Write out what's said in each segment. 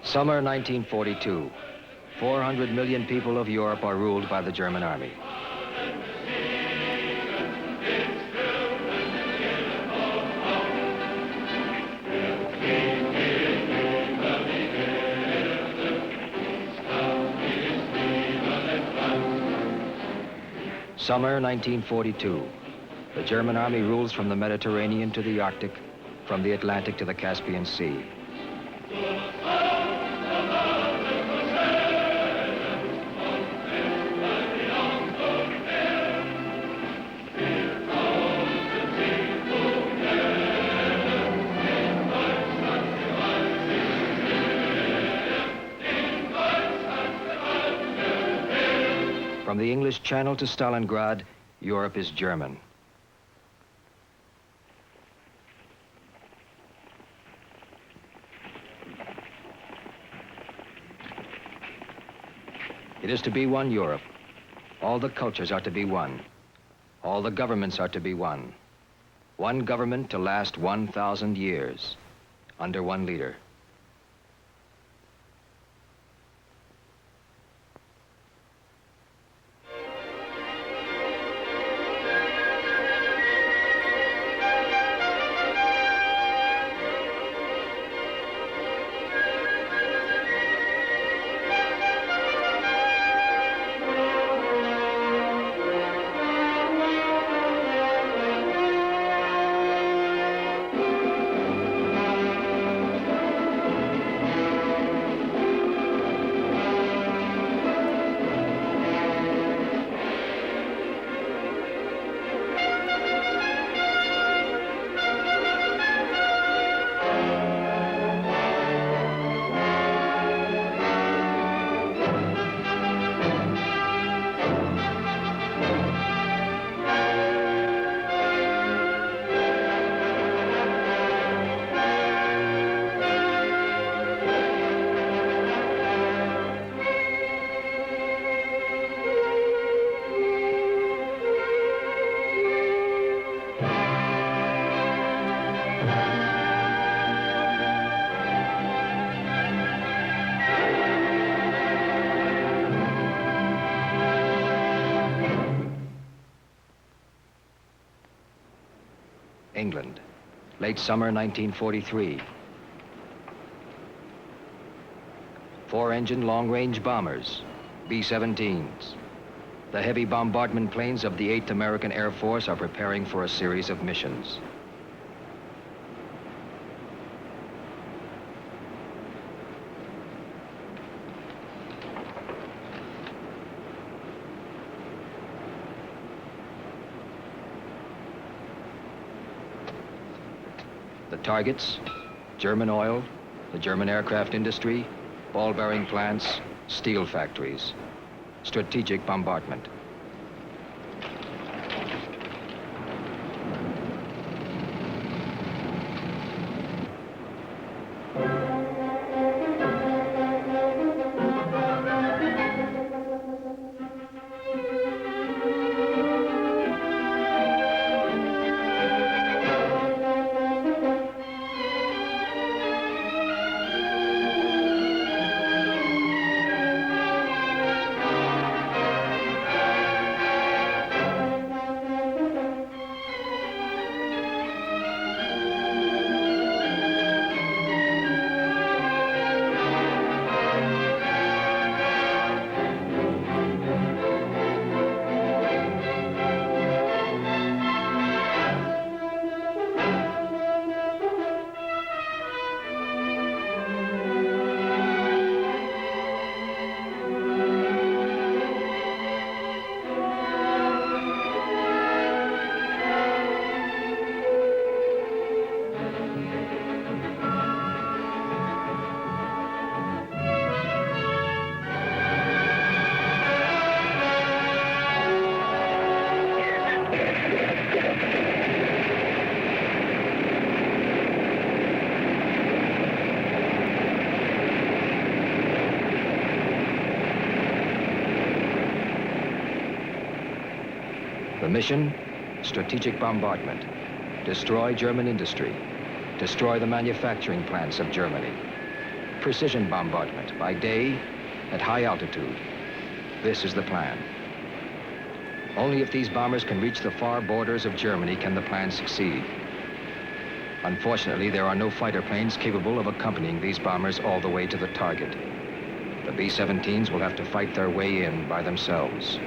Summer 1942. 400 million people of Europe are ruled by the German army. Summer 1942. The German army rules from the Mediterranean to the Arctic, from the Atlantic to the Caspian Sea. From the English Channel to Stalingrad, Europe is German. It is to be one Europe. All the cultures are to be one. All the governments are to be one. One government to last 1,000 years, under one leader. England, late summer 1943. 4-engine long-range bombers, B-17s. The heavy bombardment planes of the 8th American Air Force are preparing for a series of missions. The targets, German oil, the German aircraft industry, ball bearing plants, steel factories. Strategic bombardment. The mission, strategic bombardment. Destroy German industry. Destroy the manufacturing plants of Germany. precision bombardment by day at high altitude. This is the plan. Only if these bombers can reach the far borders of Germany can the plan succeed. Unfortunately, there are no fighter planes capable of accompanying these bombers all the way to the target. The B-17s will have to fight their way in by themselves.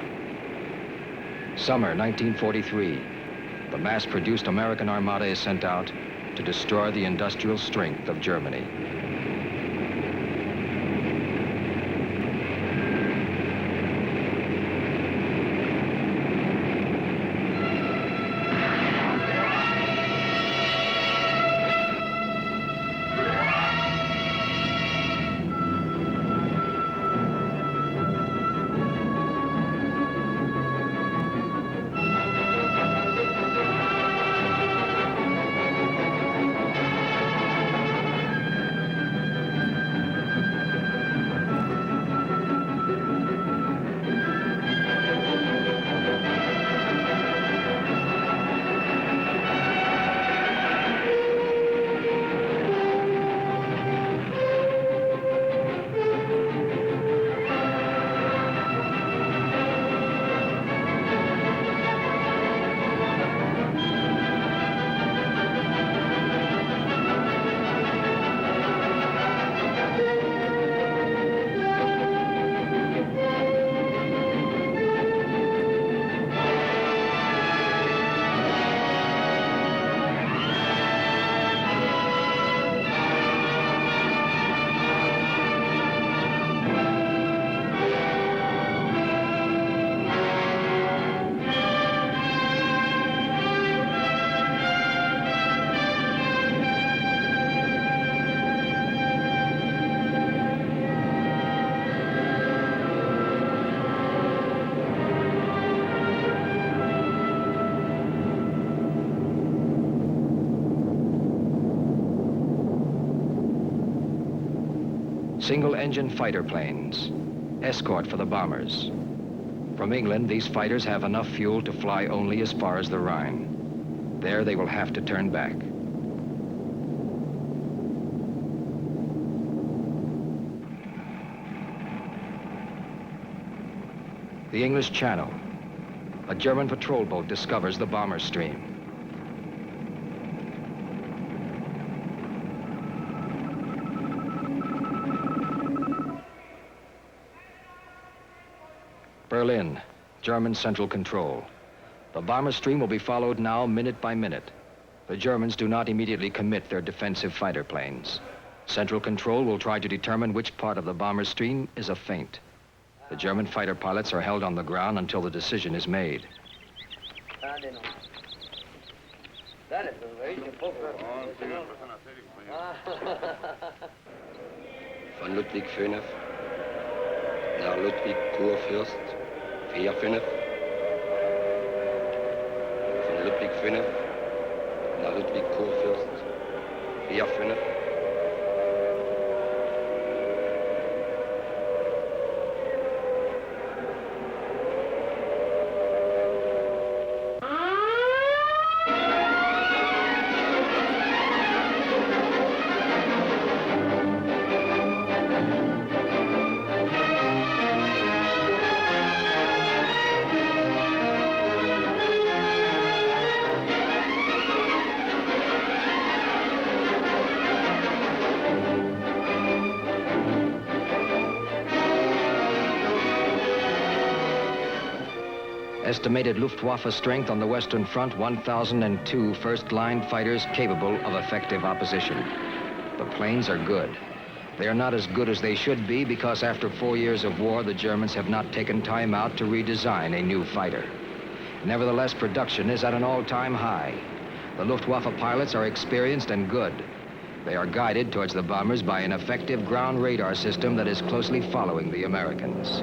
Summer 1943, the mass-produced American Armada is sent out to destroy the industrial strength of Germany. Single-engine fighter planes, escort for the bombers. From England, these fighters have enough fuel to fly only as far as the Rhine. There, they will have to turn back. The English Channel. A German patrol boat discovers the bomber stream. Berlin, German Central Control. The bomber stream will be followed now minute by minute. The Germans do not immediately commit their defensive fighter planes. Central Control will try to determine which part of the bomber stream is a feint. The German fighter pilots are held on the ground until the decision is made. Von Ludwig 5 nach Ludwig Kurfürst 4-5. Von Ludwig 5 nach Ludwig Kurfürst 4-5. Estimated Luftwaffe strength on the Western Front, 1,002 first-line fighters capable of effective opposition. The planes are good. They are not as good as they should be because after 4 years of war, the Germans have not taken time out to redesign a new fighter. Nevertheless, production is at an all-time high. The Luftwaffe pilots are experienced and good. They are guided towards the bombers by an effective ground radar system that is closely following the Americans.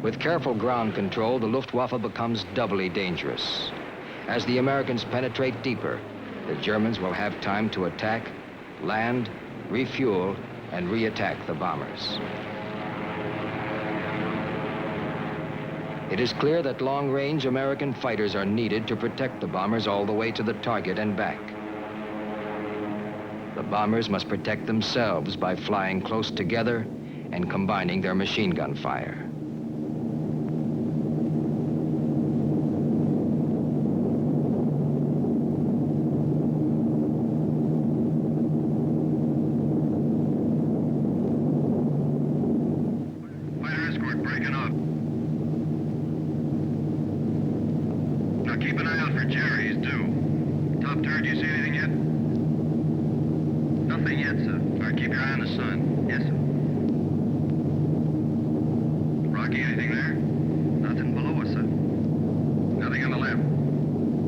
With careful ground control, the Luftwaffe becomes doubly dangerous. As the Americans penetrate deeper, the Germans will have time to attack, land, refuel, and re-attack the bombers. It is clear that long-range American fighters are needed to protect the bombers all the way to the target and back. The bombers must protect themselves by flying close together and combining their machine gun fire. Fighter escort breaking up. Now keep an eye out for Jerry. He's due. Top turret, you see anything yet? Nothing yet, sir. All right, keep your eye on the sun. Yes, sir. Rocky, anything there? Nothing below us, sir. Nothing on the left.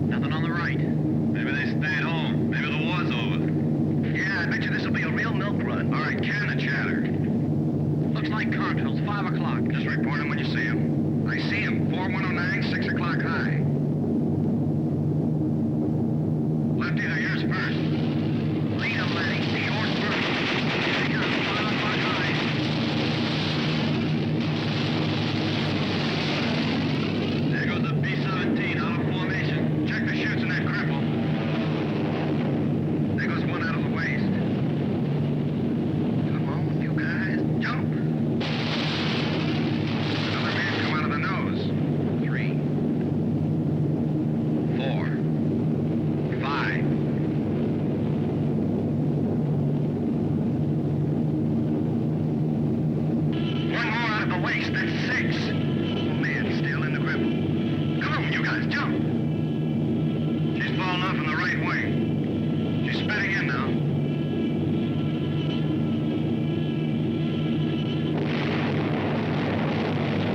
Nothing on the right. Maybe they stayed home. Maybe the war's over. Yeah, I bet you this will be a real milk run. All right, cannon chatter. Looks like Cartville's 5 o'clock. Just report him when you see him. I see him. 4109, 6 o'clock high. Lefty, now yours first. Lead him, Lenny. Yours first. Here he comes. 5 o'clock high. There goes the B-17 out of formation. Check the chutes in that cripple. There goes one out of the waist. Come on, you guys. Jump. Another man come out of the nose. 3, 4, 5. One more out of the waist. That's 6. Oh, man, still in the cripple. Come on, you guys. Jump. She's falling off in the right wing. She's spitting in now.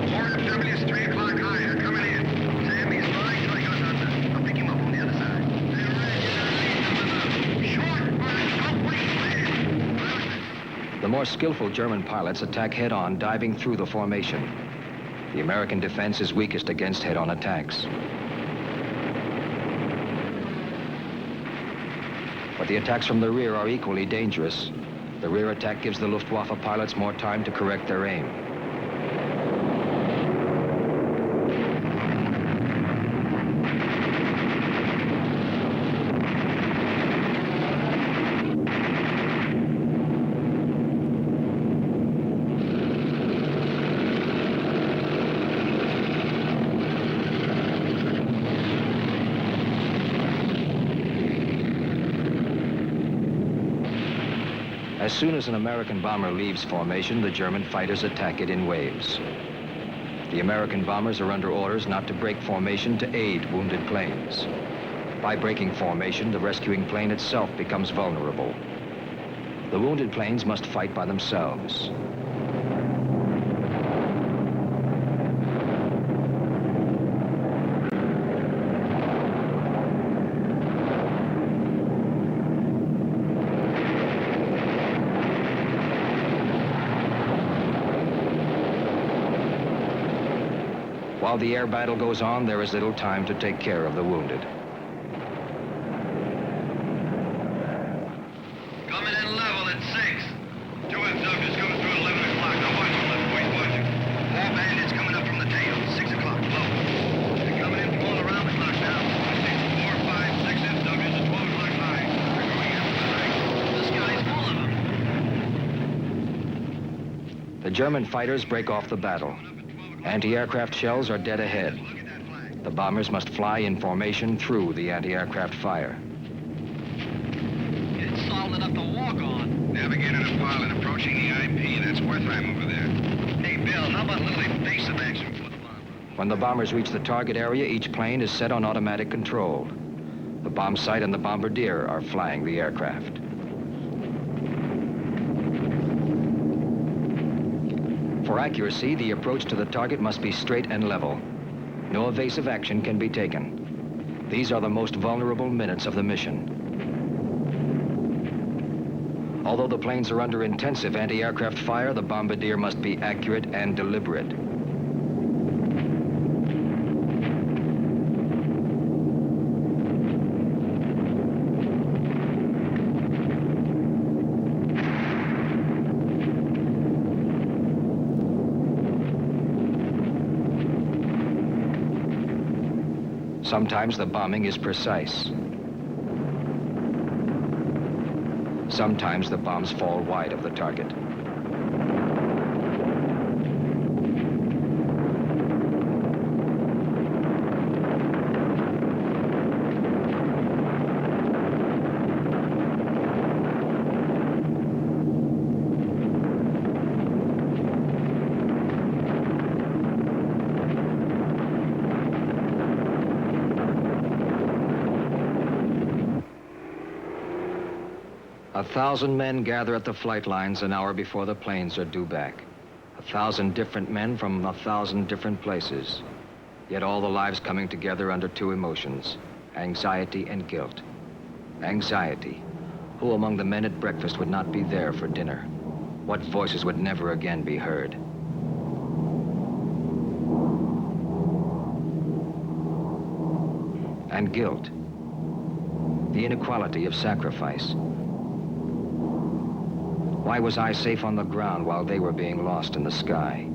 RFW's 3 o'clock high. They're coming in. Sam, he's flying till he goes under. I'll pick him up on the other side. They're ready. Short burst. Don't wait, man. The more skillful German pilots attack head-on, diving through the formation. The American defense is weakest against head-on attacks. But the attacks from the rear are equally dangerous. The rear attack gives the Luftwaffe pilots more time to correct their aim. As soon as an American bomber leaves formation, the German fighters attack it in waves. The American bombers are under orders not to break formation to aid wounded planes. By breaking formation, the rescuing plane itself becomes vulnerable. The wounded planes must fight by themselves. While the air battle goes on, there is little time to take care of the wounded. Coming in level at 6. 2 FWs coming through at 11 o'clock. Now watch them, left boys, watch them. 4 bandits coming up from the tail. 6 o'clock, low. They're coming in from all around the clock now. I see 4, 5, 6 FWs at 12 o'clock high. They're going after the Reich. The sky's full of them. The German fighters break off the battle. Anti-aircraft shells are dead ahead. The bombers must fly in formation through the anti-aircraft fire. It's solid enough to walk on. Navigator and pilot approaching the IP. That's Wertheim over there. Hey, Bill, how about a little evasive action for the bomber? When the bombers reach the target area, each plane is set on automatic control. The bomb sight and the bombardier are flying the aircraft. For accuracy, the approach to the target must be straight and level. No evasive action can be taken. These are the most vulnerable minutes of the mission. Although the planes are under intensive anti-aircraft fire, the bombardier must be accurate and deliberate. Sometimes the bombing is precise. Sometimes the bombs fall wide of the target. A 1,000 men gather at the flight lines an hour before the planes are due back. 1,000 different men from 1,000 different places. Yet all the lives coming together under two emotions, anxiety and guilt. Anxiety. Who among the men at breakfast would not be there for dinner? What voices would never again be heard? And guilt. The inequality of sacrifice. Why was I safe on the ground while they were being lost in the sky?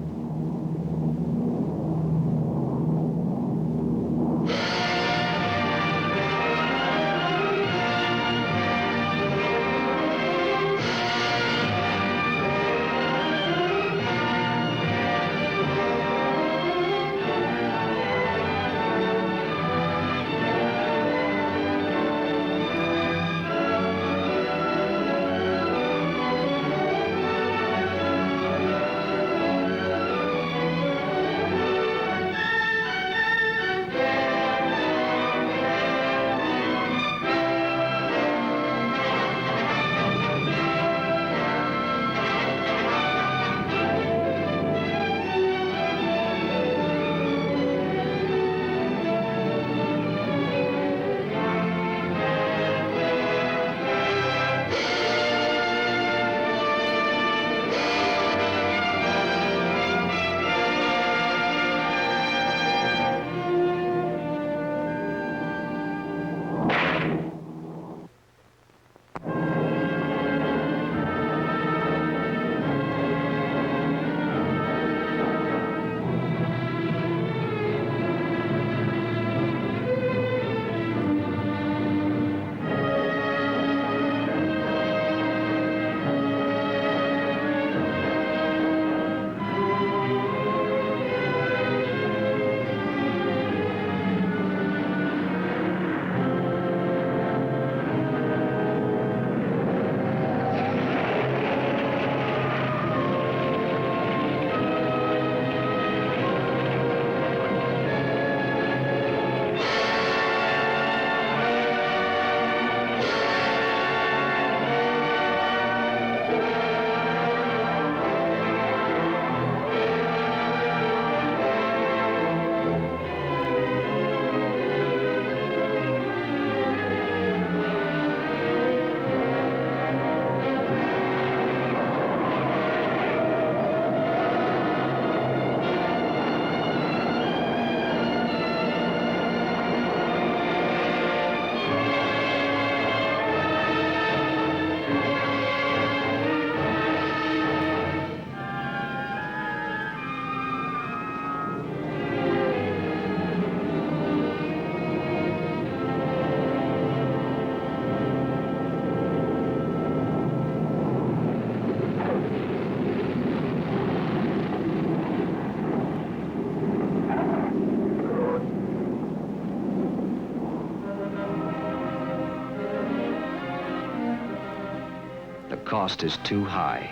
The cost is too high.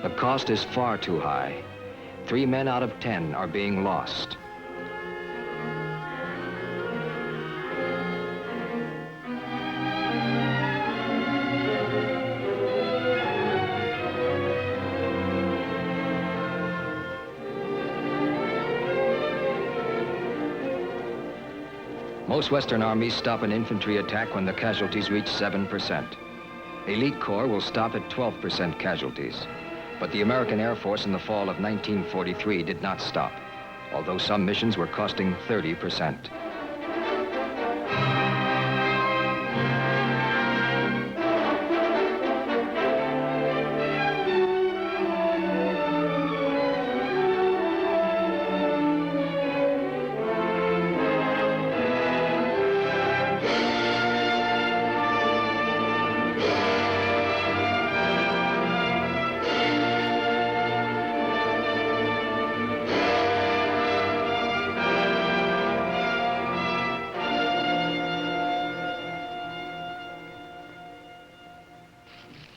The cost is far too high. 3 men out of 10 are being lost. Most Western armies stop an infantry attack when the casualties reach 7%. Elite Corps will stop at 12% casualties. But the American Air Force in the fall of 1943 did not stop, although some missions were costing 30%.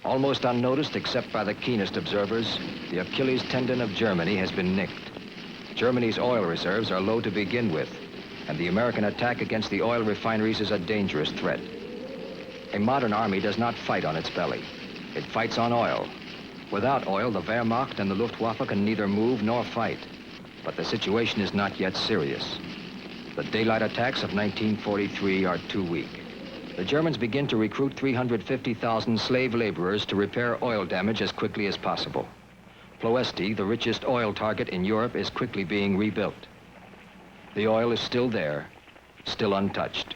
Almost unnoticed except by the keenest observers, the Achilles tendon of Germany has been nicked. Germany's oil reserves are low to begin with, and the American attack against the oil refineries is a dangerous threat. A modern army does not fight on its belly. It fights on oil. Without oil, the Wehrmacht and the Luftwaffe can neither move nor fight. But the situation is not yet serious. The daylight attacks of 1943 are too weak. The Germans begin to recruit 350,000 slave laborers to repair oil damage as quickly as possible. Ploesti, the richest oil target in Europe, is quickly being rebuilt. The oil is still there, still untouched.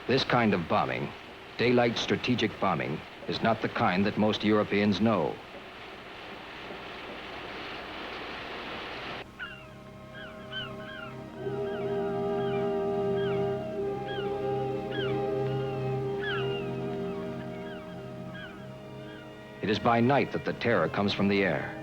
This kind of bombing, daylight strategic bombing, is not the kind that most Europeans know. It is by night that the terror comes from the air.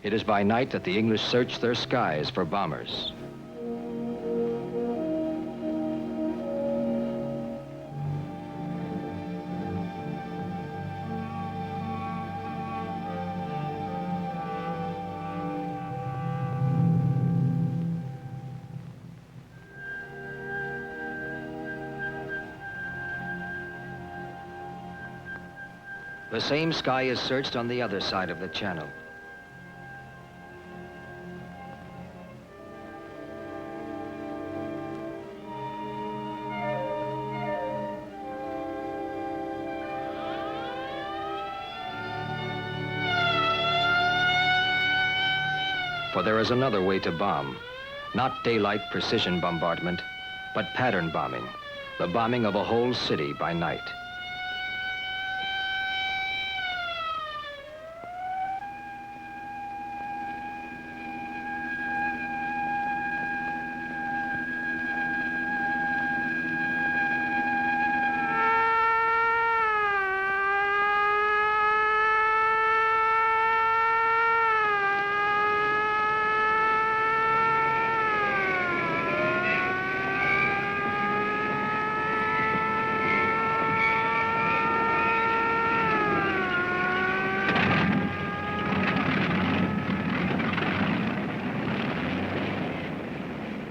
It is by night that the English search their skies for bombers. The same sky is searched on the other side of the channel. For there is another way to bomb. Not daylight precision bombardment, but pattern bombing. The bombing of a whole city by night.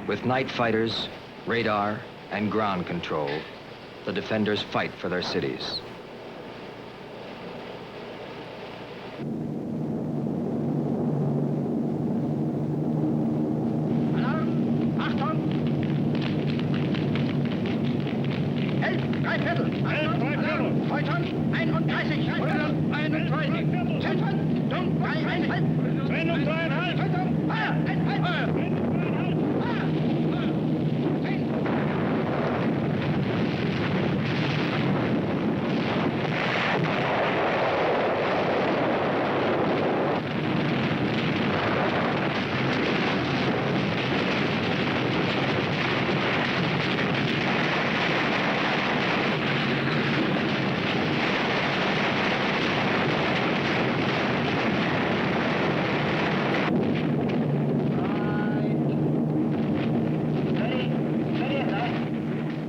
With night fighters, radar, and ground control, the defenders fight for their cities. Alarm! Achtung! 11, 3 Viertel! 11, 3 Viertel! Heute 31! Heute 31! Zentren! Dung! 3,5! Sendung 3,5! Zentren! Feuer! 1,5! Feuer!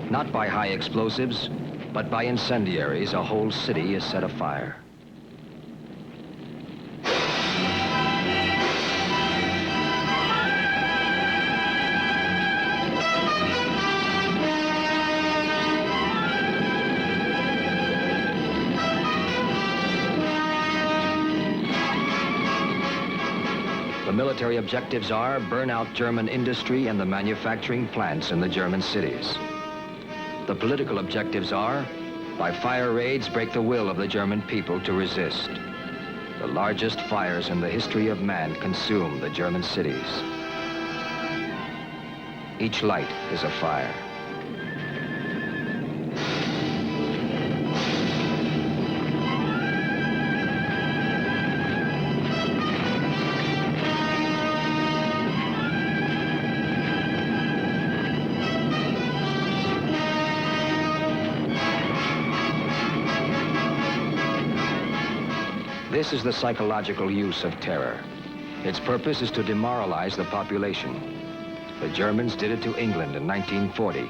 Not by high explosives, but by incendiaries, a whole city is set afire. The military objectives are burn out German industry and the manufacturing plants in the German cities. The political objectives are, by fire raids, break the will of the German people to resist. The largest fires in the history of man consume the German cities. Each light is a fire. This is the psychological use of terror. Its purpose is to demoralize the population. The Germans did it to England in 1940.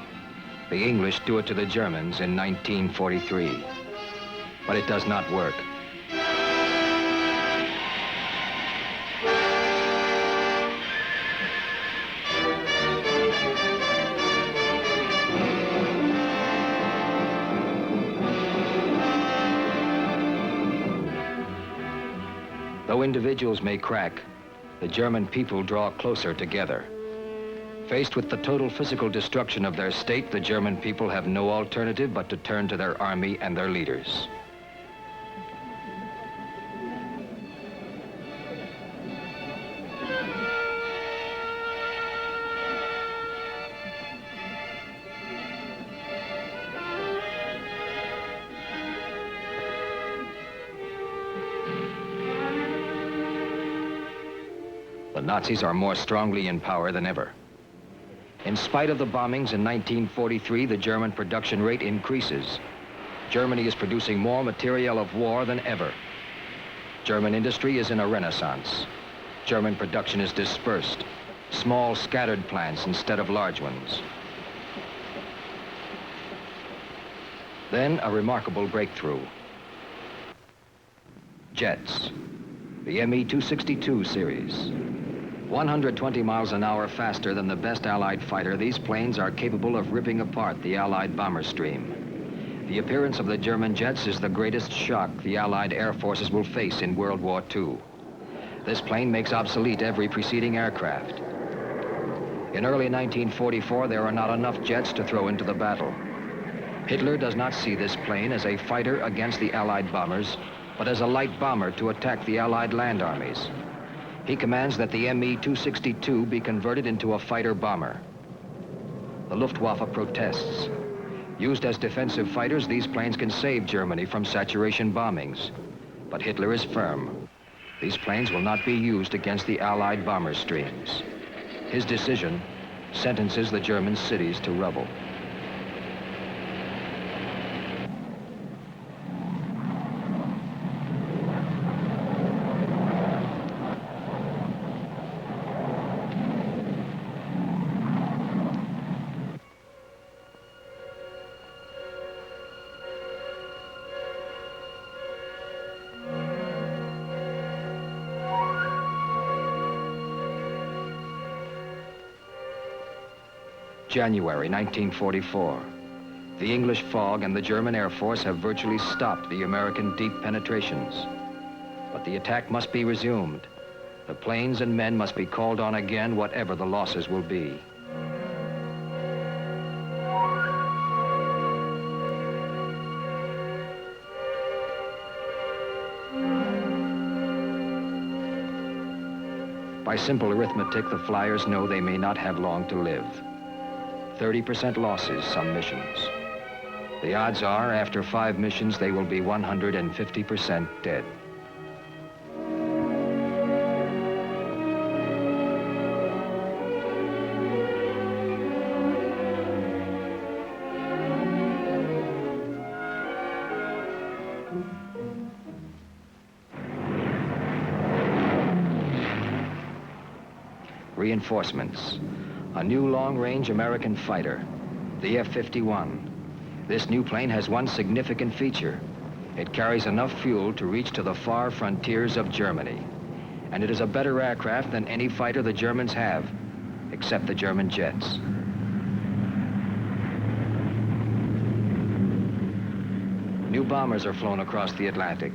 The English do it to the Germans in 1943. But it does not work. Though individuals may crack, the German people draw closer together. Faced with the total physical destruction of their state, the German people have no alternative but to turn to their army and their leaders. The Nazis are more strongly in power than ever. In spite of the bombings in 1943, the German production rate increases. Germany is producing more material of war than ever. German industry is in a renaissance. German production is dispersed, small scattered plants instead of large ones. Then a remarkable breakthrough. Jets, the Me-262 series. 120 miles an hour faster than the best Allied fighter, these planes are capable of ripping apart the Allied bomber stream. The appearance of the German jets is the greatest shock the Allied air forces will face in World War II. This plane makes obsolete every preceding aircraft. In early 1944, there are not enough jets to throw into the battle. Hitler does not see this plane as a fighter against the Allied bombers, but as a light bomber to attack the Allied land armies. He commands that the Me-262 be converted into a fighter bomber. The Luftwaffe protests. Used as defensive fighters, these planes can save Germany from saturation bombings. But Hitler is firm. These planes will not be used against the Allied bomber streams. His decision sentences the German cities to rubble. January 1944. The English fog and the German Air Force have virtually stopped the American deep penetrations. But the attack must be resumed. The planes and men must be called on again, whatever the losses will be. By simple arithmetic, the flyers know they may not have long to live. 30% losses some missions. The odds are, after 5 missions, they will be 150% dead. Reinforcements. A new long-range American fighter, the F-51. This new plane has one significant feature. It carries enough fuel to reach to the far frontiers of Germany. And it is a better aircraft than any fighter the Germans have, except the German jets. New bombers are flown across the Atlantic.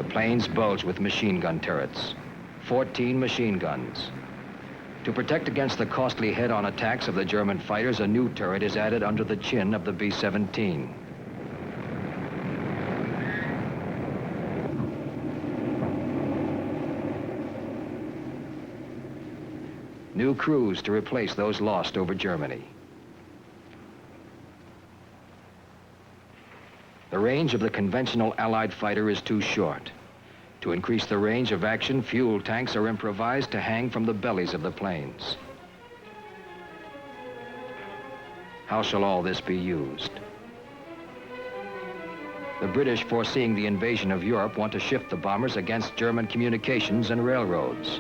Planes bulge with machine gun turrets. 14 machine guns. To protect against the costly head-on attacks of the German fighters, a new turret is added under the chin of the B-17. New crews to replace those lost over Germany. The range of the conventional Allied fighter is too short. To increase the range of action, fuel tanks are improvised to hang from the bellies of the planes. How shall all this be used? The British, foreseeing the invasion of Europe, want to shift the bombers against German communications and railroads.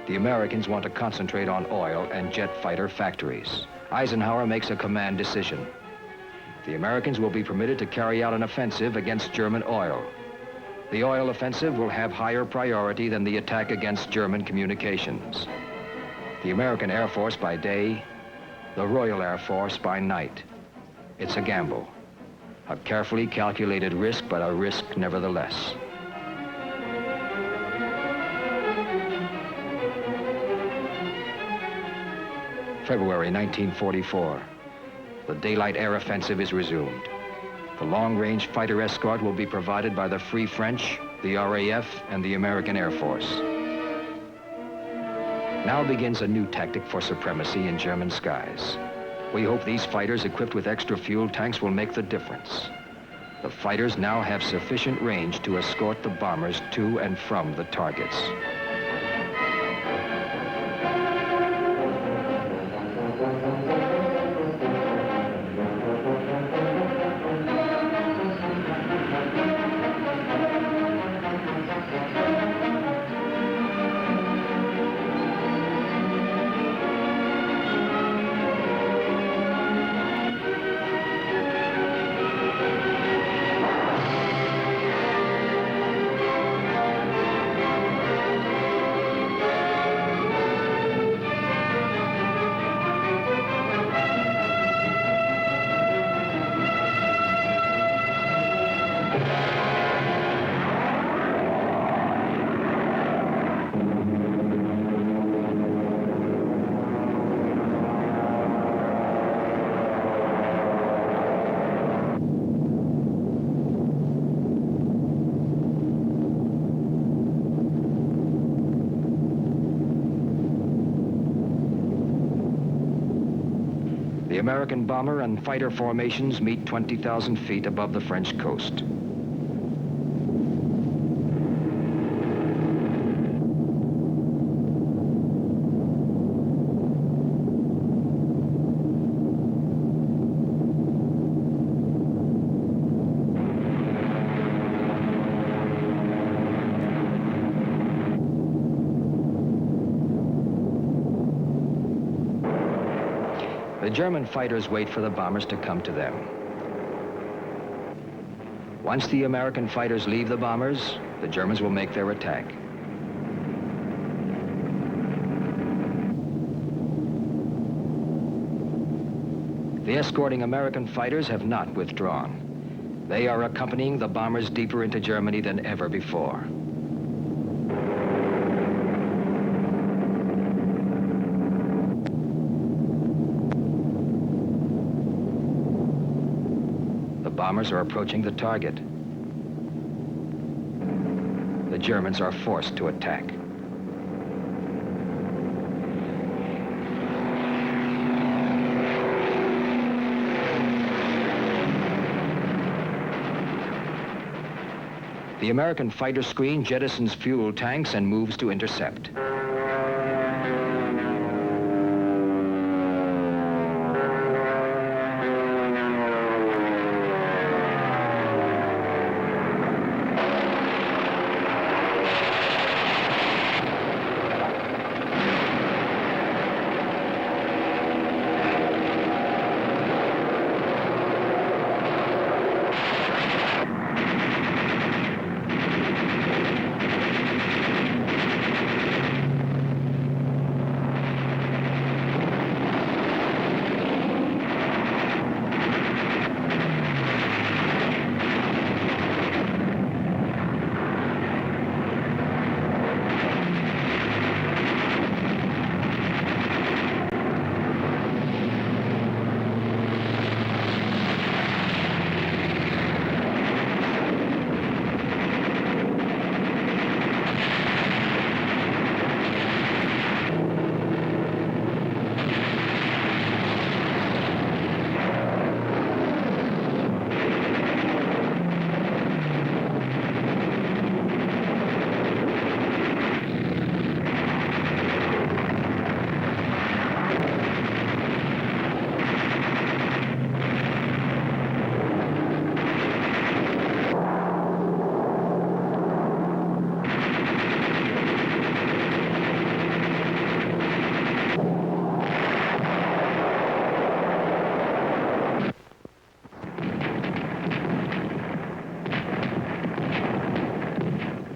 The Americans want to concentrate on oil and jet fighter factories. Eisenhower makes a command decision. The Americans will be permitted to carry out an offensive against German oil. The oil offensive will have higher priority than the attack against German communications. The American Air Force by day, the Royal Air Force by night. It's a gamble, a carefully calculated risk, but a risk nevertheless. February 1944. The daylight air offensive is resumed. The long-range fighter escort will be provided by the Free French, the RAF, and the American Air Force. Now begins a new tactic for supremacy in German skies. We hope these fighters equipped with extra fuel tanks will make the difference. The fighters now have sufficient range to escort the bombers to and from the targets. The American bomber and fighter formations meet 20,000 feet above the French coast. The German fighters wait for the bombers to come to them. Once the American fighters leave the bombers, the Germans will make their attack. The escorting American fighters have not withdrawn. They are accompanying the bombers deeper into Germany than ever before. The bombers are approaching the target. The Germans are forced to attack. The American fighter screen jettisons fuel tanks and moves to intercept.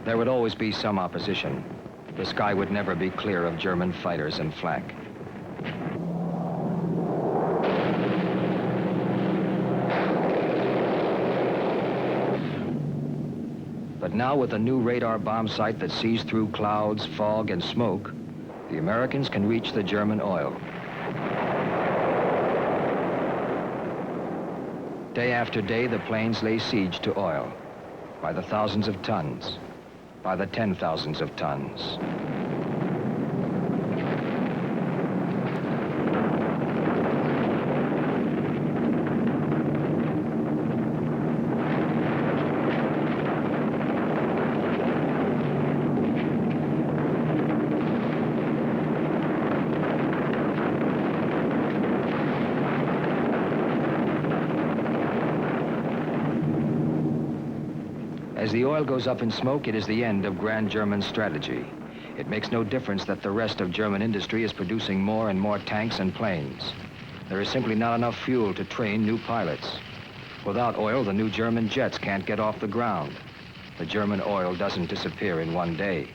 There would always be some opposition. The sky would never be clear of German fighters and flak. But now, with a new radar bomb sight that sees through clouds, fog, and smoke, the Americans can reach the German oil. Day after day, the planes lay siege to oil, by the thousands of tons, by the 10,000s of tons. As the oil goes up in smoke, it is the end of Grand German strategy. It makes no difference that the rest of German industry is producing more and more tanks and planes. There is simply not enough fuel to train new pilots. Without oil, the new German jets can't get off the ground. The German oil doesn't disappear in one day,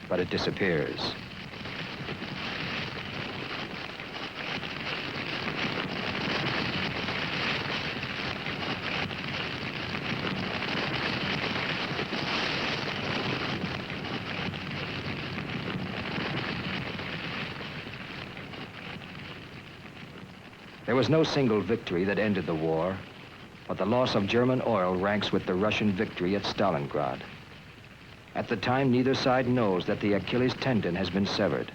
but it disappears. There was no single victory that ended the war, but the loss of German oil ranks with the Russian victory at Stalingrad. At the time, neither side knows that the Achilles tendon has been severed.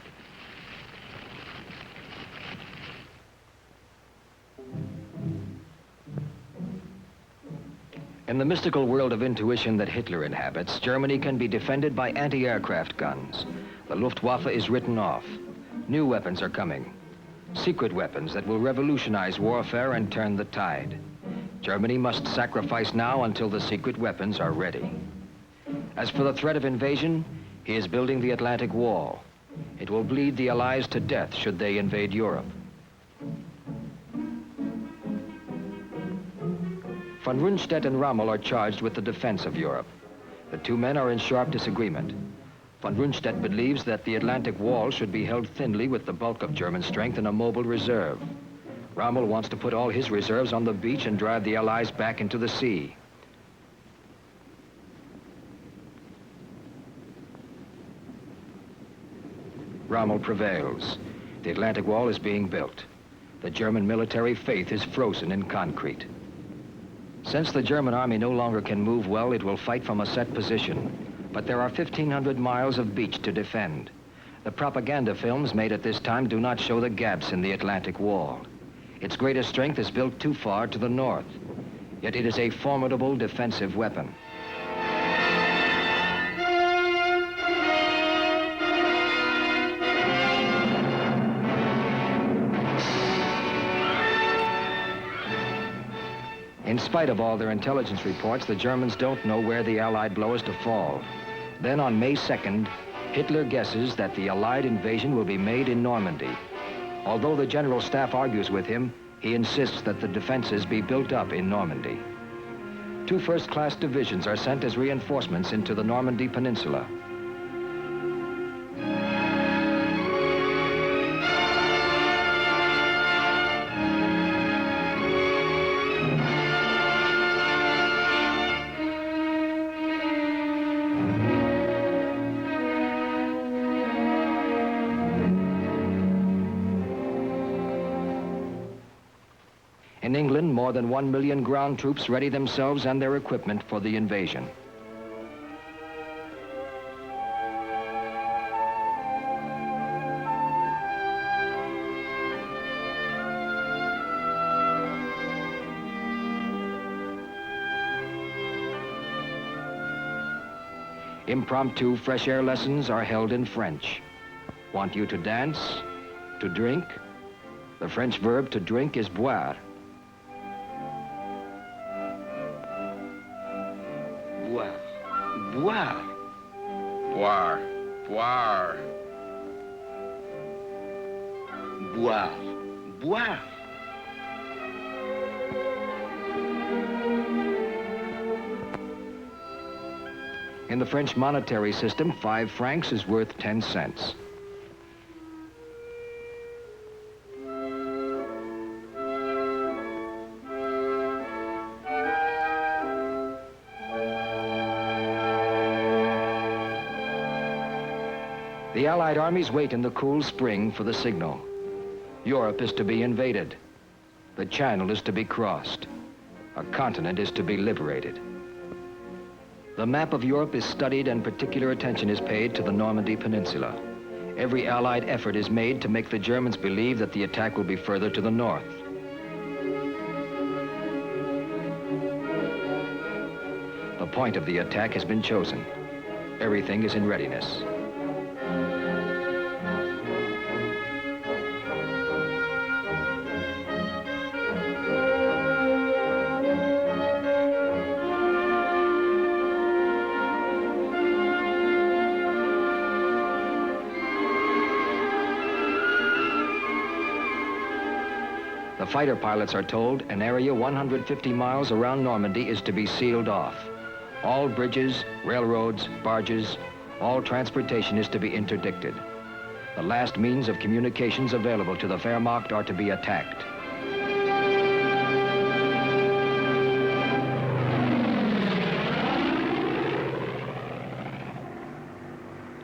In the mystical world of intuition that Hitler inhabits, Germany can be defended by anti-aircraft guns. The Luftwaffe is written off. New weapons are coming. Secret weapons that will revolutionize warfare and turn the tide. Germany must sacrifice now until the secret weapons are ready. As for the threat of invasion, he is building the Atlantic Wall. It will bleed the Allies to death should they invade Europe. Von Rundstedt and Rommel are charged with the defense of Europe. The two men are in sharp disagreement. Von Rundstedt believes that the Atlantic Wall should be held thinly with the bulk of German strength in a mobile reserve. Rommel wants to put all his reserves on the beach and drive the Allies back into the sea. Rommel prevails. The Atlantic Wall is being built. The German military faith is frozen in concrete. Since the German army no longer can move well, it will fight from a set position. But there are 1,500 miles of beach to defend. The propaganda films made at this time do not show the gaps in the Atlantic Wall. Its greatest strength is built too far to the north. Yet it is a formidable defensive weapon. In spite of all their intelligence reports, the Germans don't know where the Allied blow is to fall. Then on May 2nd, Hitler guesses that the Allied invasion will be made in Normandy. Although the General Staff argues with him, he insists that the defenses be built up in Normandy. 2 first-class divisions are sent as reinforcements into the Normandy Peninsula. In England, more than 1 million ground troops ready themselves and their equipment for the invasion. Impromptu fresh air lessons are held in French. Want you to dance? To drink? The French verb to drink is boire. Boire. Boire. Boire. Boire. Boire. Boire. In the French monetary system, 5 francs is worth 10 cents. The Allied armies wait in the cool spring for the signal. Europe is to be invaded. The Channel is to be crossed. A continent is to be liberated. The map of Europe is studied and particular attention is paid to the Normandy Peninsula. Every Allied effort is made to make the Germans believe that the attack will be further to the north. The point of the attack has been chosen. Everything is in readiness. The fighter pilots are told an area 150 miles around Normandy is to be sealed off. All bridges, railroads, barges, all transportation is to be interdicted. The last means of communications available to the Wehrmacht are to be attacked.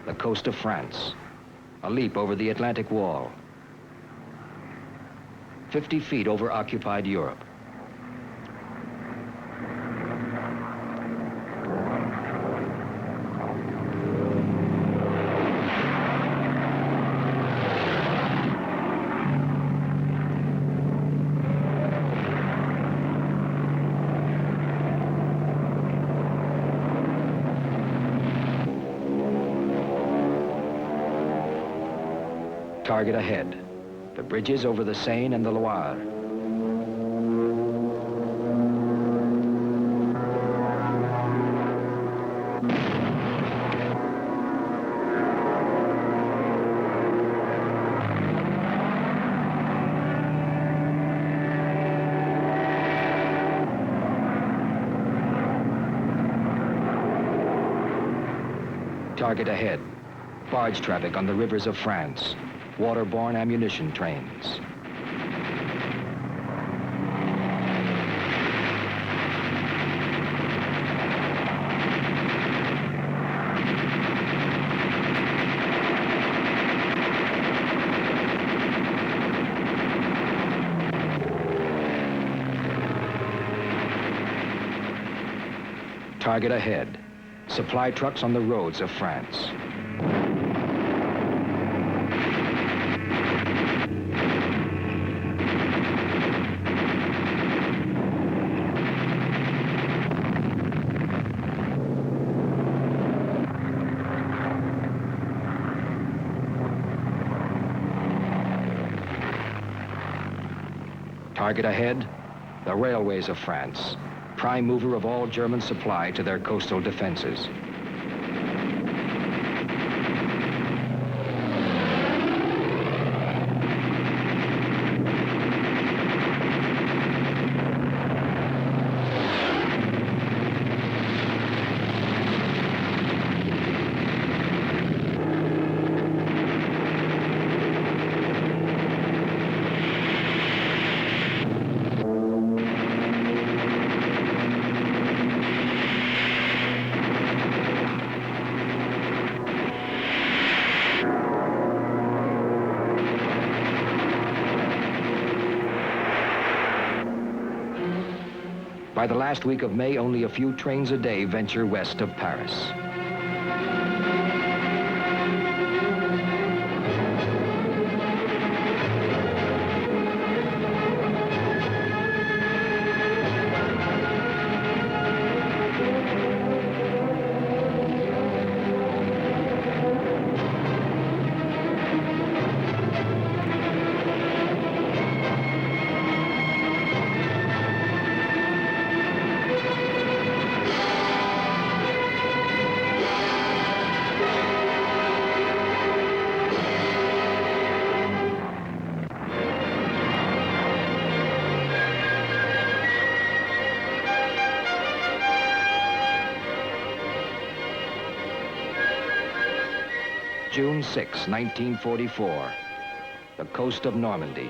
The coast of France, a leap over the Atlantic Wall. 50 feet over occupied Europe. Target ahead. The bridges over the Seine and the Loire. Target ahead. Barge traffic on the rivers of France. Waterborne ammunition trains. Target ahead. Supply trucks on the roads of France. Target ahead, the railways of France, prime mover of all German supply to their coastal defenses. By the last week of May, only a few trains a day venture west of Paris. June 6, 1944, the coast of Normandy.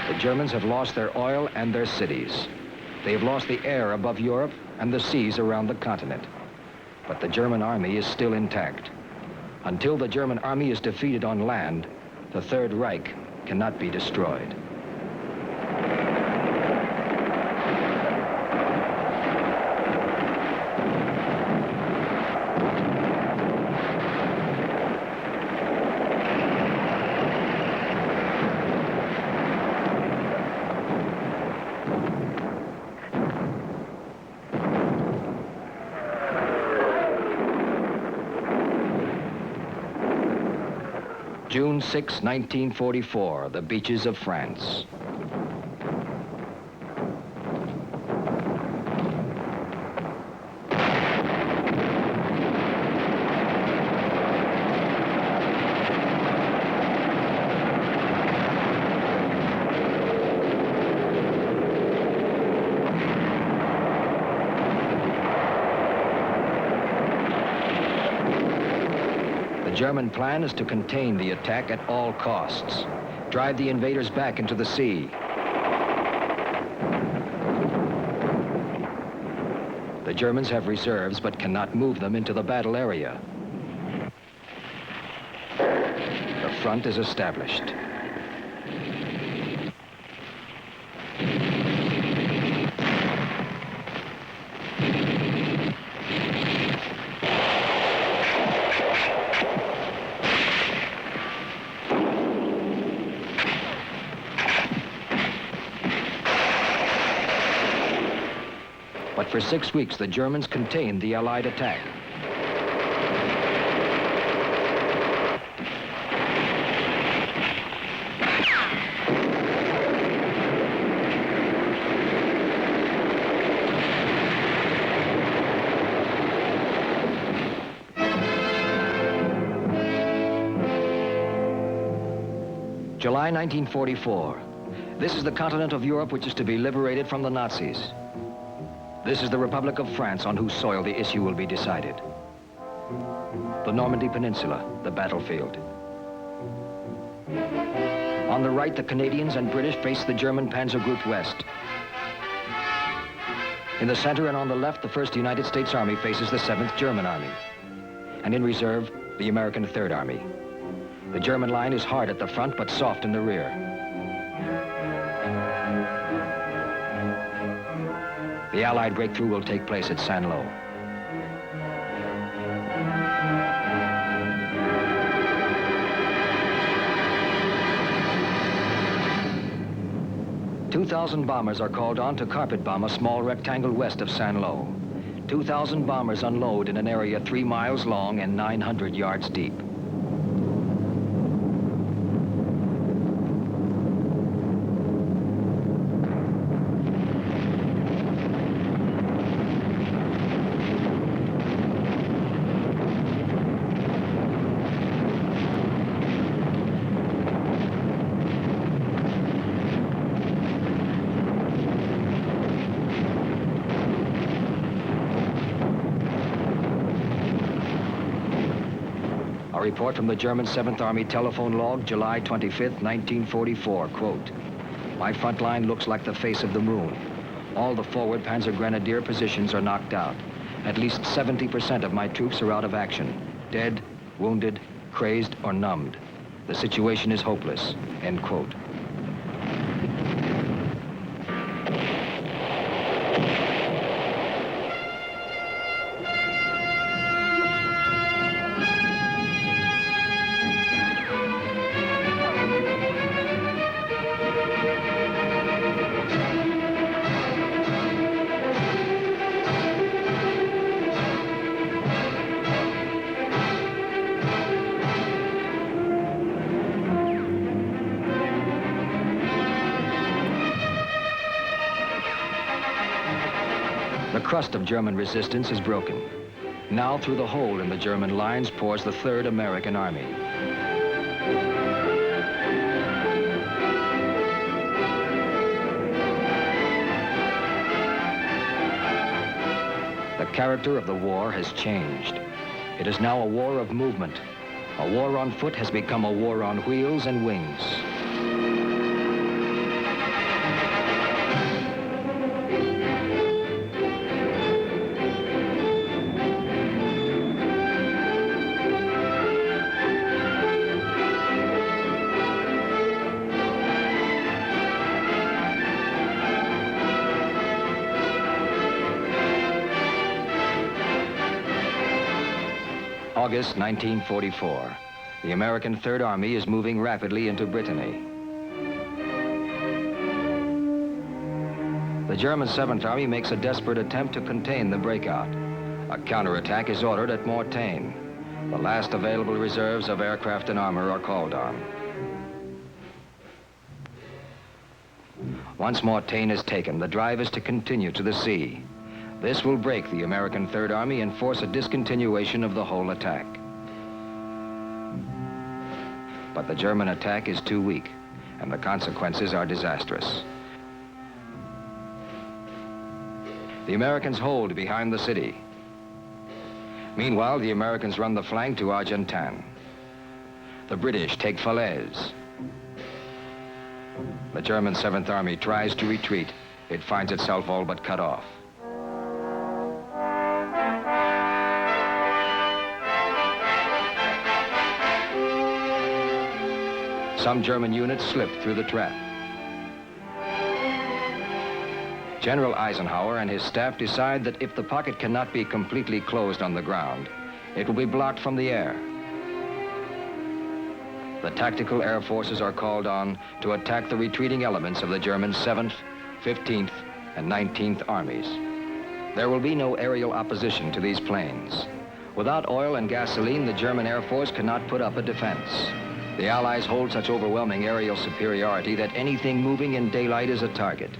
The Germans have lost their oil and their cities. They have lost the air above Europe and the seas around the continent. But the German army is still intact. Until the German army is defeated on land, the Third Reich cannot be destroyed. June 6, 1944, the beaches of France. The German plan is to contain the attack at all costs, drive the invaders back into the sea. The Germans have reserves but cannot move them into the battle area. The front is established. But for 6 weeks, the Germans contained the Allied attack. July 1944. This is the continent of Europe which is to be liberated from the Nazis. This is the Republic of France on whose soil the issue will be decided. The Normandy Peninsula, the battlefield. On the right, the Canadians and British face the German Panzer Group West. In the center and on the left, the 1st United States Army faces the 7th German Army. And in reserve, the American 3rd Army. The German line is hard at the front, but soft in the rear. The Allied breakthrough will take place at Saint-Lô. "2,000 bombers are called on to carpet bomb a small rectangle west of Saint-Lô. 2,000 bombers unload in an area 3 miles long and 900 yards deep. A report from the German 7th Army telephone log, July 25th, 1944, quote, "My front line looks like the face of the moon. All the forward Panzer Grenadier positions are knocked out. At least 70% of my troops are out of action, dead, wounded, crazed, or numbed. The situation is hopeless," end quote. crust of German resistance is broken. Now through the hole in the German lines pours the 3rd American Army. The character of the war has changed. It is now a war of movement. A war on foot has become a war on wheels and wings. August 1944. The American Third Army is moving rapidly into Brittany. The German 7th Army makes a desperate attempt to contain the breakout. A counterattack is ordered at Mortain. The last available reserves of aircraft and armor are called on. Once Mortain is taken, the drive is to continue to the sea. This will break the American Third Army and force a discontinuation of the whole attack. But the German attack is too weak, and the consequences are disastrous. The Americans hold behind the city. Meanwhile, the Americans run the flank to Argentan. The British take Falaise. The German 7th Army tries to retreat. It finds itself all but cut off. Some German units slip through the trap. General Eisenhower and his staff decide that if the pocket cannot be completely closed on the ground, it will be blocked from the air. The tactical air forces are called on to attack the retreating elements of the German 7th, 15th, and 19th Armies. There will be no aerial opposition to these planes. Without oil and gasoline, the German Air Force cannot put up a defense. The Allies hold such overwhelming aerial superiority that anything moving in daylight is a target.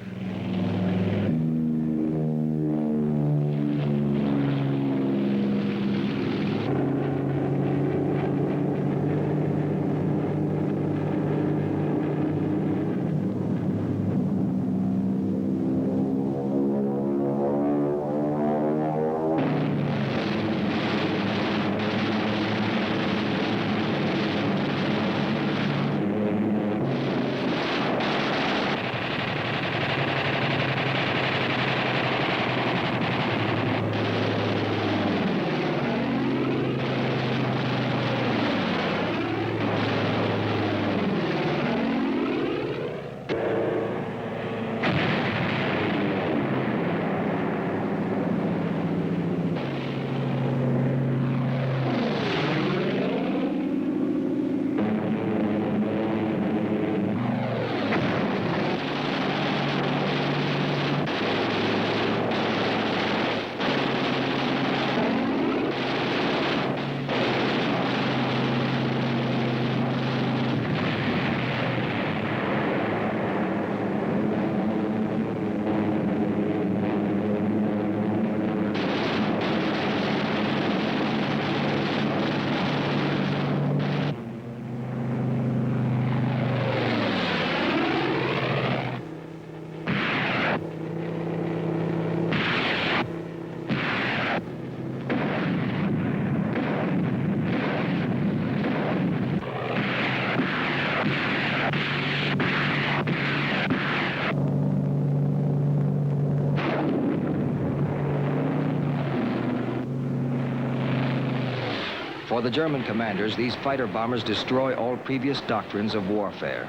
For the German commanders, these fighter bombers destroy all previous doctrines of warfare.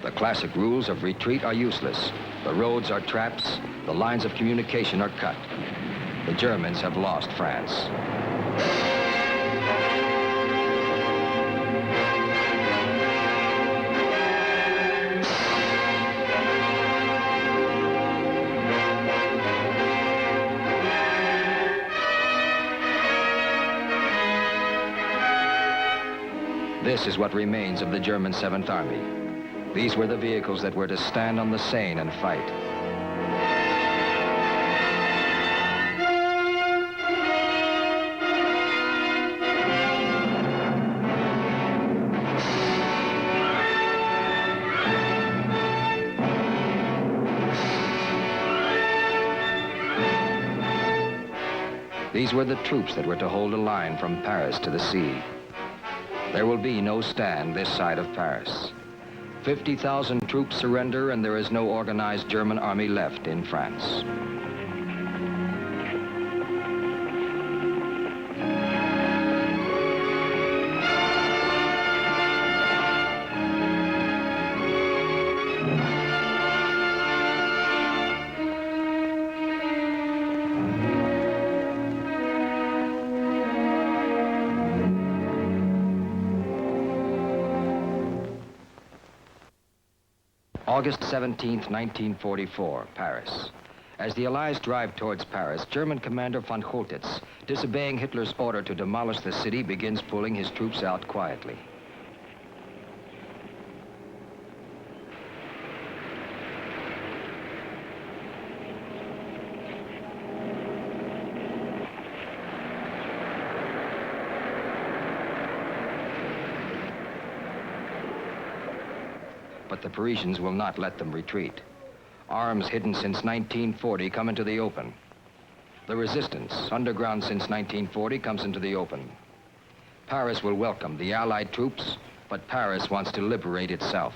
The classic rules of retreat are useless. The roads are traps. The lines of communication are cut. The Germans have lost France. This is what remains of the German 7th Army. These were the vehicles that were to stand on the Seine and fight. These were the troops that were to hold a line from Paris to the sea. There will be no stand this side of Paris. 50,000 troops surrender, and there is no organized German army left in France. August 17th, 1944, Paris. As the Allies drive towards Paris, German Commander von Choltitz, disobeying Hitler's order to demolish the city, begins pulling his troops out quietly. But the Parisians will not let them retreat. Arms hidden since 1940 come into the open. The resistance, underground since 1940, comes into the open. Paris will welcome the Allied troops, but Paris wants to liberate itself.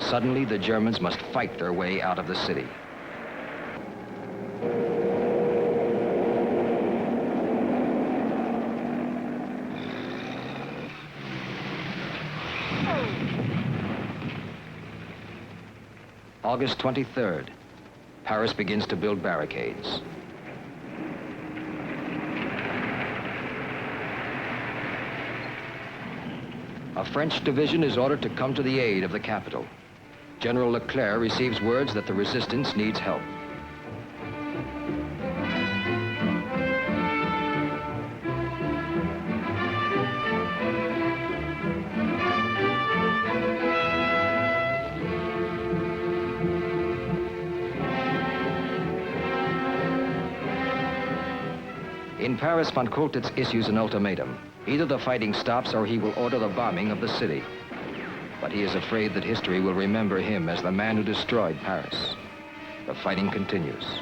Suddenly, the Germans must fight their way out of the city. August 23rd, Paris begins to build barricades. A French division is ordered to come to the aid of the capital. General Leclerc receives words that the resistance needs help. In Paris, von Choltitz issues an ultimatum. Either the fighting stops or he will order the bombing of the city. But he is afraid that history will remember him as the man who destroyed Paris. The fighting continues.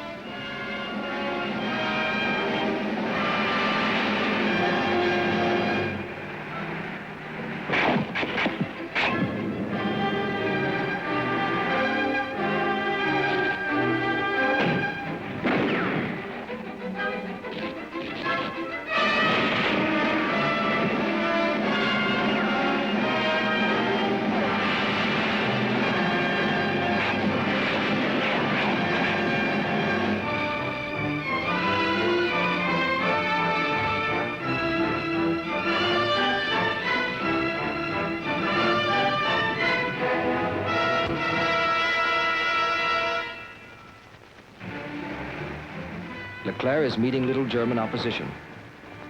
Leclerc is meeting little German opposition,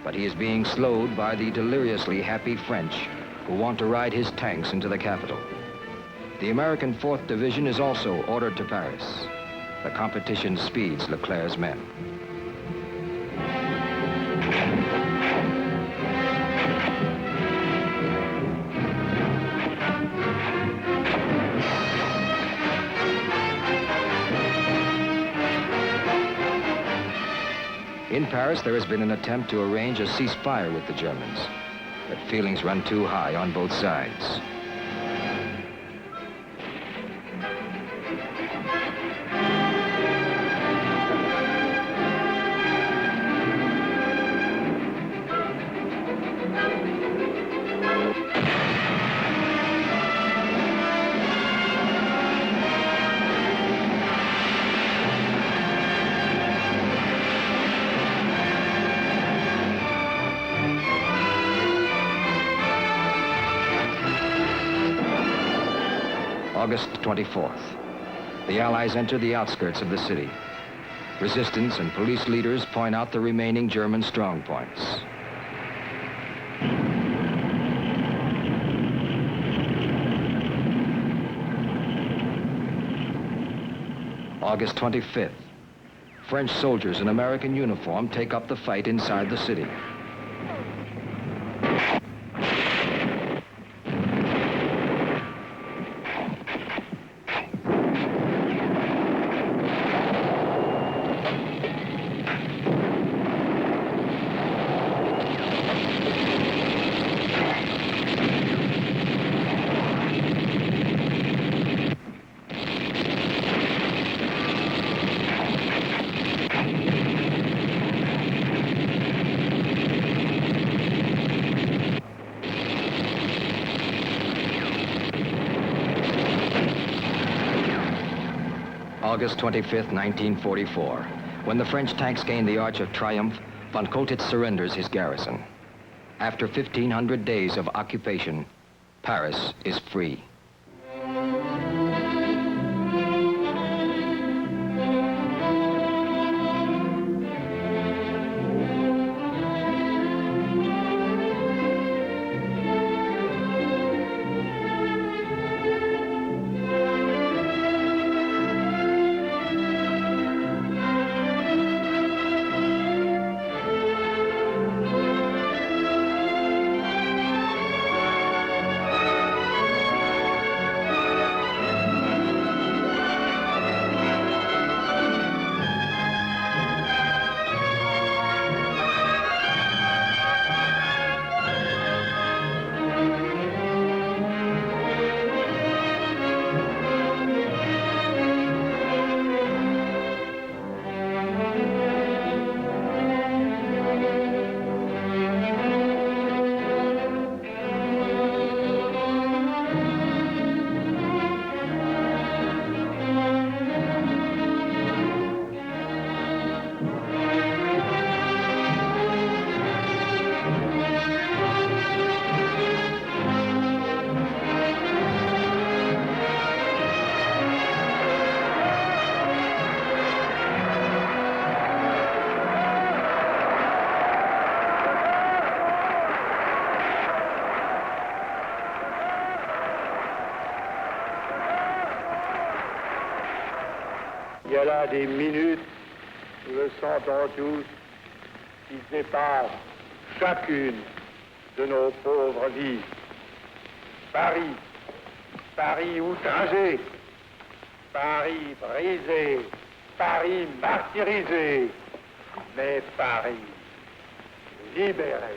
but he is being slowed by the deliriously happy French who want to ride his tanks into the capital. The American 4th Division is also ordered to Paris. The competition speeds Leclerc's men. In Paris, there has been an attempt to arrange a ceasefire with the Germans, but feelings run too high on both sides. August 24th. The Allies enter the outskirts of the city. Resistance and police leaders point out the remaining German strong points. August 25th. French soldiers in American uniform take up the fight inside the city. August 25th, 1944. When the French tanks gain the Arch of Triumph, von Choltitz surrenders his garrison. After 1,500 days of occupation, Paris is free. Il y a là des minutes, nous le sentons tous, qui dépassent chacune de nos pauvres vies. Paris, Paris outragé, Paris brisé, Paris martyrisé, mais Paris libéré.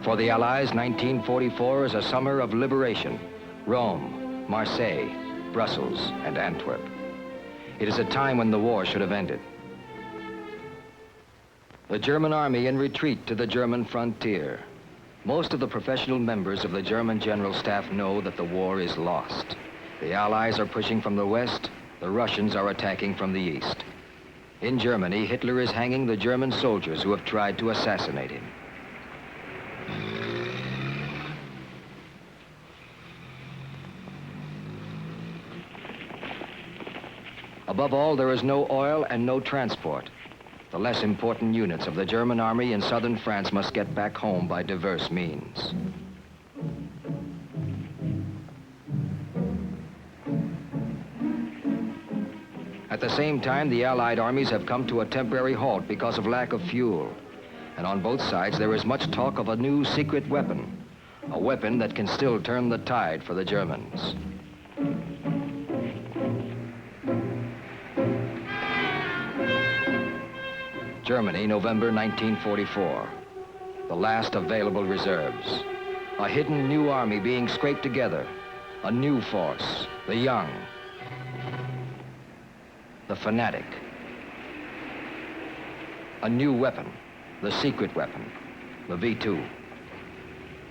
For the Allies, 1944 is a summer of liberation. Rome, Marseille, Brussels, and Antwerp. It is a time when the war should have ended. The German army in retreat to the German frontier. Most of the professional members of the German General Staff know that the war is lost. The Allies are pushing from the west, the Russians are attacking from the east. In Germany, Hitler is hanging the German soldiers who have tried to assassinate him. Above all, there is no oil and no transport. The less important units of the German army in southern France must get back home by diverse means. At the same time, the Allied armies have come to a temporary halt because of lack of fuel. And on both sides, there is much talk of a new secret weapon, a weapon that can still turn the tide for the Germans. Germany, November 1944. The last available reserves. A hidden new army being scraped together. A new force, the young, the fanatic. A new weapon, the secret weapon, the V2.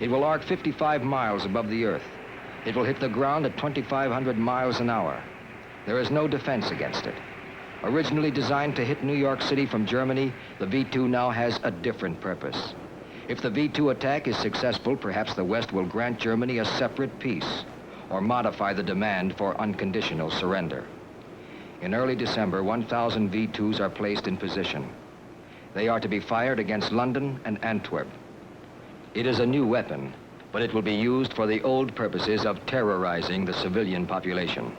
It will arc 55 miles above the earth. It will hit the ground at 2,500 miles an hour. There is no defense against it. Originally designed to hit New York City from Germany, the V2 now has a different purpose. If the V2 attack is successful, perhaps the West will grant Germany a separate peace or modify the demand for unconditional surrender. In early December, 1,000 V2s are placed in position. They are to be fired against London and Antwerp. It is a new weapon, but it will be used for the old purposes of terrorizing the civilian population.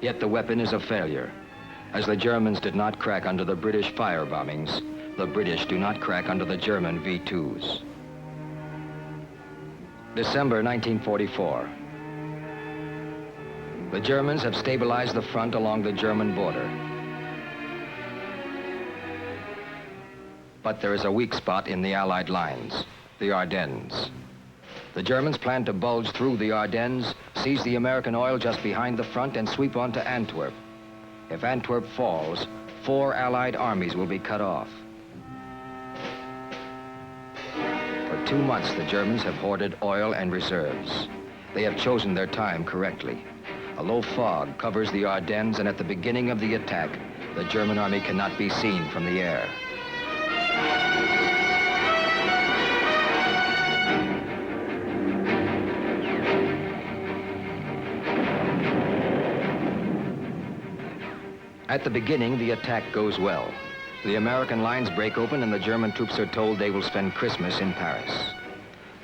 Yet the weapon is a failure. As the Germans did not crack under the British fire bombings, the British do not crack under the German V2s. December 1944. The Germans have stabilized the front along the German border. But there is a weak spot in the Allied lines, the Ardennes. The Germans plan to bulge through the Ardennes, seize the American oil just behind the front, and sweep on to Antwerp. If Antwerp falls, 4 Allied armies will be cut off. For 2 months, the Germans have hoarded oil and reserves. They have chosen their time correctly. A low fog covers the Ardennes, and at the beginning of the attack, the German army cannot be seen from the air. At the beginning, the attack goes well. The American lines break open and the German troops are told they will spend Christmas in Paris.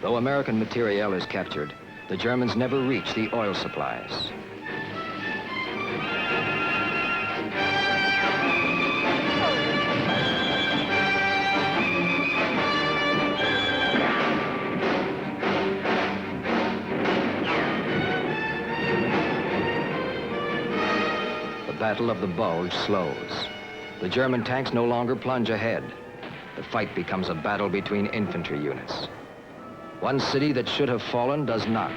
Though American materiel is captured, the Germans never reach the oil supplies. The Battle of the Bulge slows. The German tanks no longer plunge ahead. The fight becomes a battle between infantry units. One city that should have fallen does not,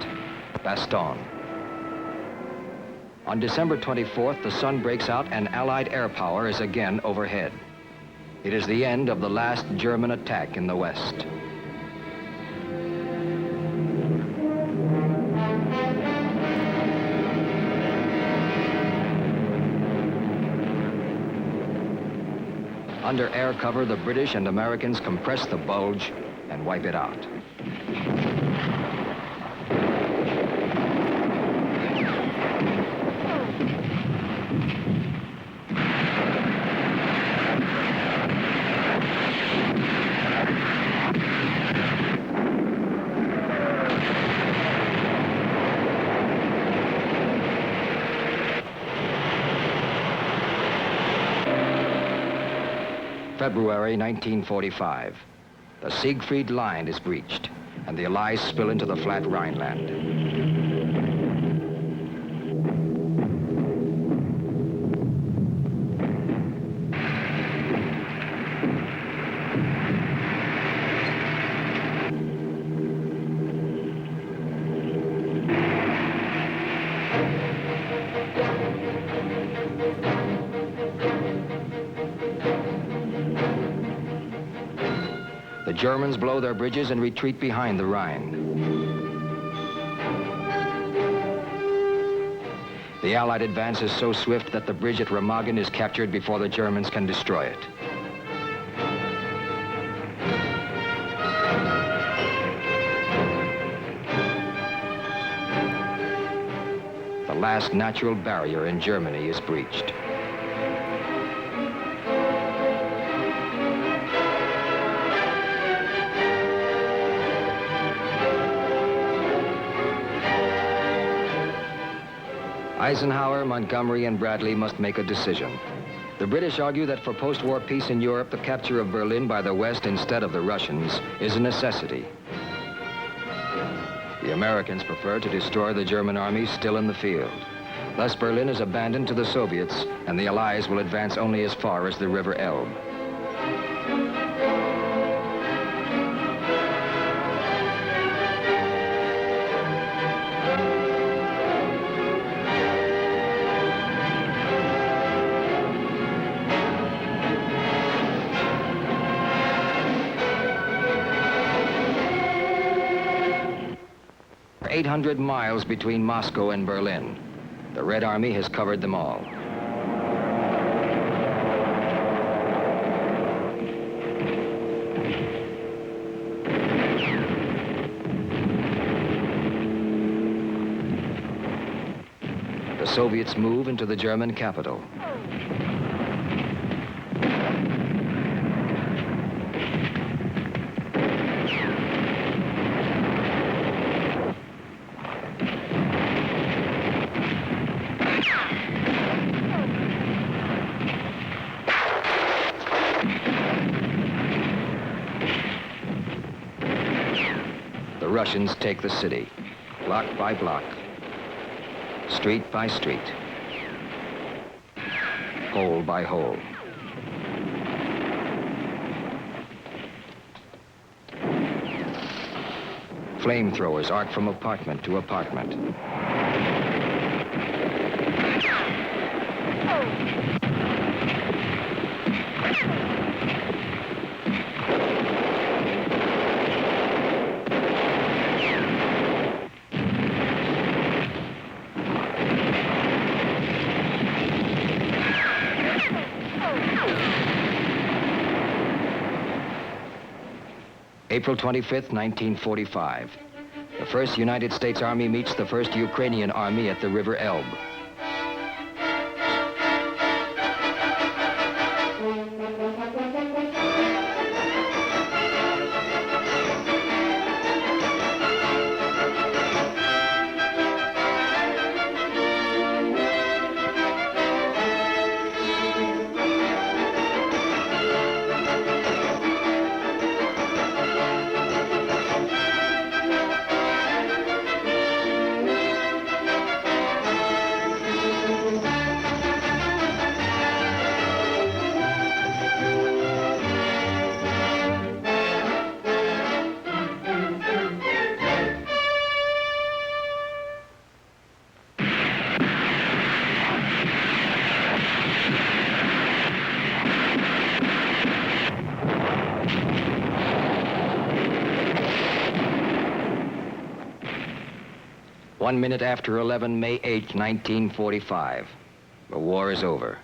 Bastogne. On December 24th, the sun breaks out and Allied air power is again overhead. It is the end of the last German attack in the West. Under air cover, the British and Americans compress the bulge and wipe it out. February 1945. The Siegfried Line is breached, and the Allies spill into the flat Rhineland. The Germans blow their bridges and retreat behind the Rhine. The Allied advance is so swift that the bridge at Remagen is captured before the Germans can destroy it. The last natural barrier in Germany is breached. Eisenhower, Montgomery, and Bradley must make a decision. The British argue that for post-war peace in Europe, the capture of Berlin by the West instead of the Russians is a necessity. The Americans prefer to destroy the German army still in the field. Thus, Berlin is abandoned to the Soviets, and the Allies will advance only as far as the River Elbe. There are 800 miles between Moscow and Berlin. The Red Army has covered them all. The Soviets move into the German capital. The Russians take the city, block by block, street by street, hole by hole. Flamethrowers arc from apartment to apartment. April 25th, 1945. The 1st United States Army meets the 1st Ukrainian Army at the River Elbe. One minute after 11, May 8, 1945. The war is over.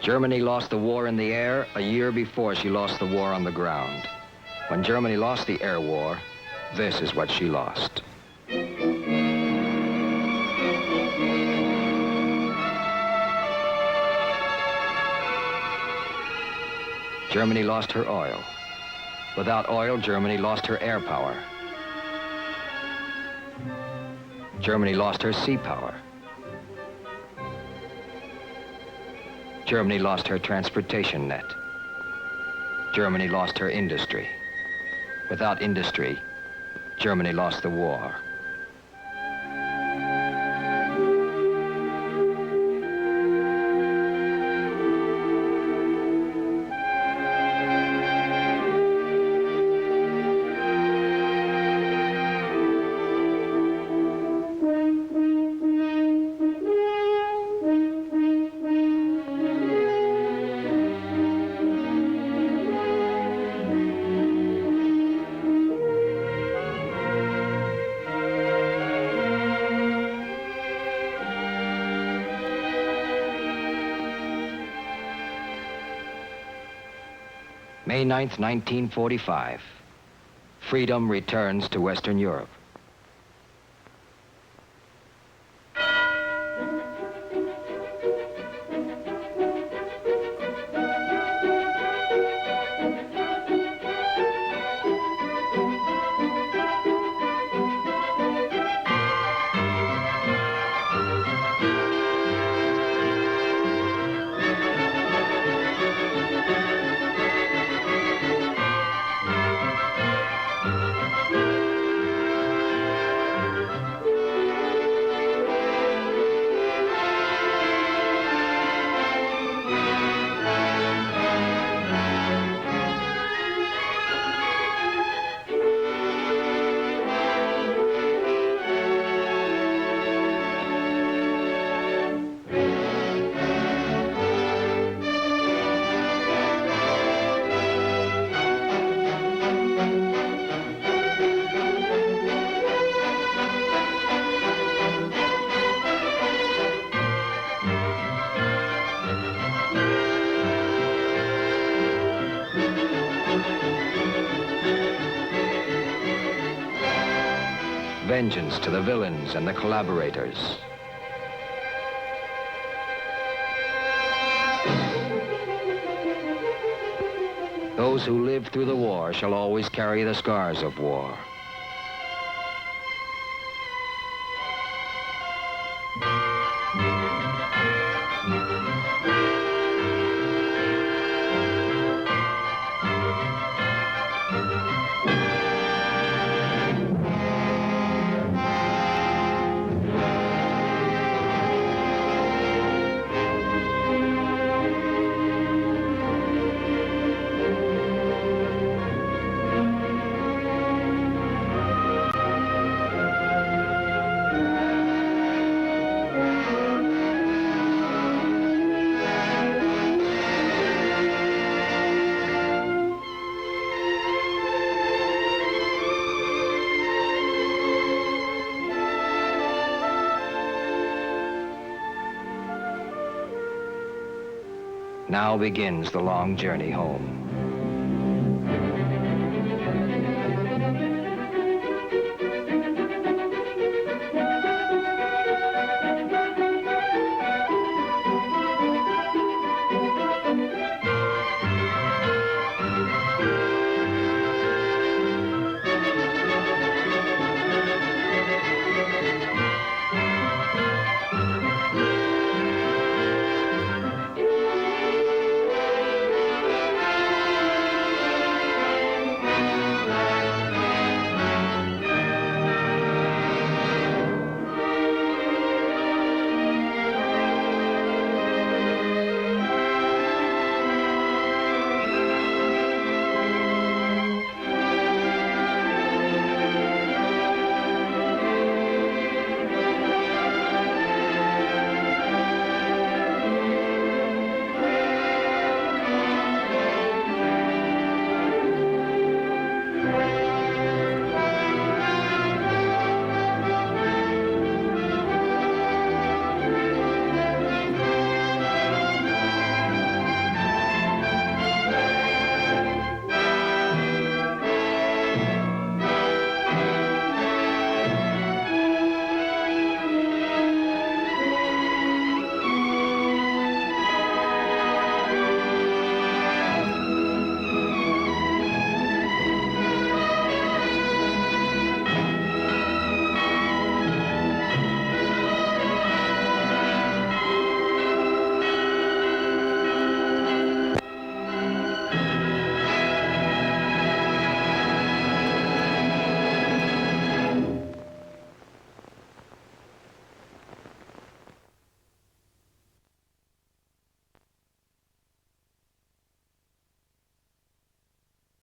Germany lost the war in the air a year before she lost the war on the ground. When Germany lost the air war, this is what she lost. Germany lost her oil. Without oil, Germany lost her air power. Germany lost her sea power. Germany lost her transportation net. Germany lost her industry. Without industry, Germany lost the war. May 9th, 1945. Freedom returns to Western Europe. Vengeance to the villains and the collaborators. Those who lived through the war shall always carry the scars of war. Now begins the long journey home.